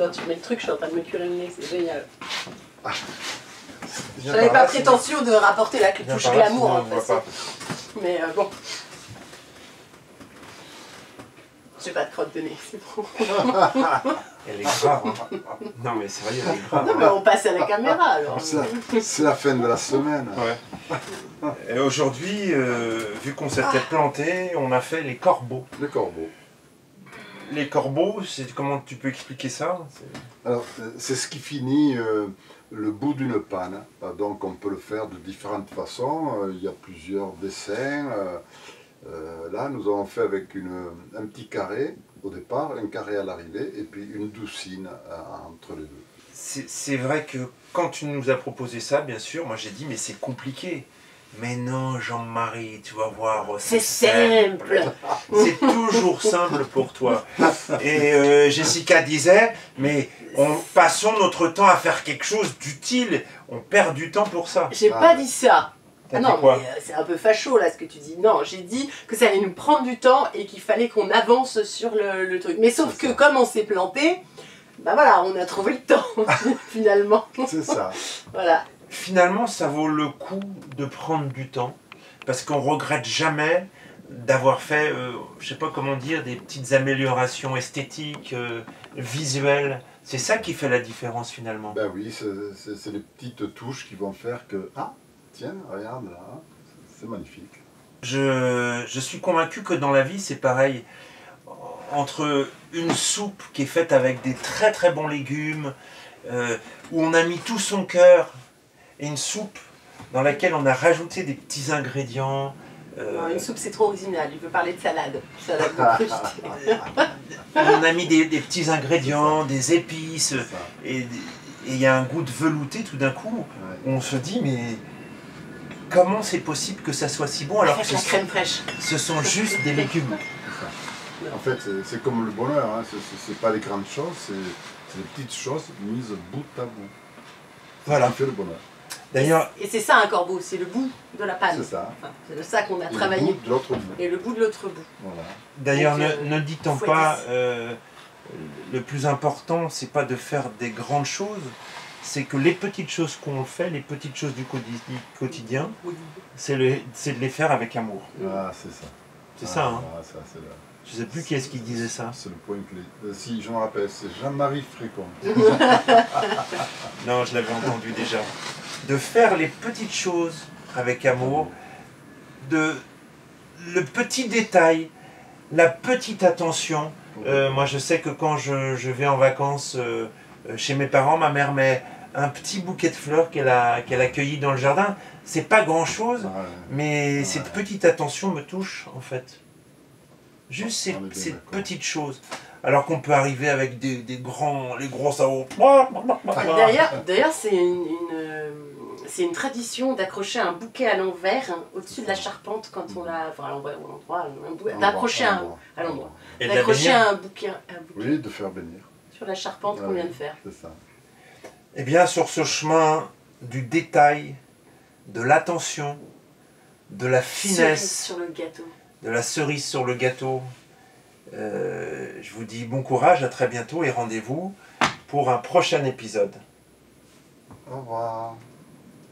Attends, tu mets le truc, je suis en train de me cuire le nez, c'est génial. Ah. J'avais pas prétention de rapporter la touche glamour en fait. Mais bon. J'ai pas de crotte de nez, c'est bon. Elle est grave. Hein. Non mais c'est vrai, elle est grave. Non mais on passe à la caméra alors. C'est la fin de la semaine. Ouais. Et aujourd'hui, vu qu'on s'était planté, on a fait les corbeaux. Les corbeaux. Les corbeaux, comment tu peux expliquer ça? Alors, c'est ce qui finit le bout d'une panne. Donc on peut le faire de différentes façons. Il y a plusieurs dessins. Là, nous avons fait avec un petit carré au départ, un carré à l'arrivée, et puis une doucine entre les deux. C'est vrai que quand tu nous as proposé ça, bien sûr, moi j'ai dit mais c'est compliqué. Mais non, Jean-Marie, tu vas voir, c'est simple. C'est toujours simple pour toi. Et Jessica disait, mais passons notre temps à faire quelque chose d'utile, on perd du temps pour ça. J'ai pas dit ça. Ah non, mais c'est un peu facho là ce que tu dis. Non, j'ai dit que ça allait nous prendre du temps et qu'il fallait qu'on avance sur le truc. Mais sauf que comme on s'est planté, bah voilà, on a trouvé le temps finalement. C'est ça. Voilà. Finalement, ça vaut le coup de prendre du temps parce qu'on regrette jamais d'avoir fait, je sais pas comment dire, des petites améliorations esthétiques, visuelles. C'est ça qui fait la différence finalement. Ben oui, c'est les petites touches qui vont faire que... Ah, tiens, regarde là, c'est magnifique. Je suis convaincu que dans la vie, c'est pareil. Entre une soupe qui est faite avec des très très bons légumes, où on a mis tout son cœur, et une soupe dans laquelle on a rajouté des petits ingrédients. Non, une soupe c'est trop original, il veut parler de salade. Salade de crustacés. On a mis des petits ingrédients, des épices, et il y a un goût de velouté tout d'un coup. Ouais. On se dit mais comment c'est possible que ça soit si bon alors que la crème fraîche. Ce sont juste des légumes. En fait c'est comme le bonheur, hein. C'est pas les grandes choses, c'est les petites choses mises bout à bout. Voilà. Ça fait le bonheur. D'ailleurs, et c'est ça un corbeau, c'est le bout de la panne. C'est ça. Enfin, c'est de ça qu'on a travaillé. Le bout de l'autre bout. Et le bout de l'autre bout. Voilà. D'ailleurs, ne dit-on pas, le plus important, c'est pas de faire des grandes choses, c'est que les petites choses qu'on fait, les petites choses du quotidien, c'est de les faire avec amour. Ah, c'est ça. C'est ça, hein. Ça, je sais plus qui est-ce qui disait ça. C'est le point clé. Si, je me rappelle, c'est Jean-Marie Frécon. Non, je l'avais entendu déjà. De faire les petites choses avec amour, le petit détail, la petite attention. Moi, je sais que quand je vais en vacances chez mes parents, ma mère met un petit bouquet de fleurs qu'elle a cueilli dans le jardin. C'est pas grand-chose, mais cette petite attention me touche, en fait. Juste ces petites choses. Alors qu'on peut arriver avec les gros sabots. D'ailleurs, c'est une tradition d'accrocher un bouquet à l'envers au-dessus de la charpente quand on l'a... Enfin, à l'endroit, d'accrocher à l'endroit. D'accrocher un bouquet. Oui, de faire bénir. Sur la charpente qu'on vient de faire. C'est ça. Eh bien, sur ce chemin du détail, de l'attention, de la finesse... Cerise sur le gâteau. De la cerise sur le gâteau. Je vous dis bon courage, à très bientôt et rendez-vous pour un prochain épisode. Au revoir.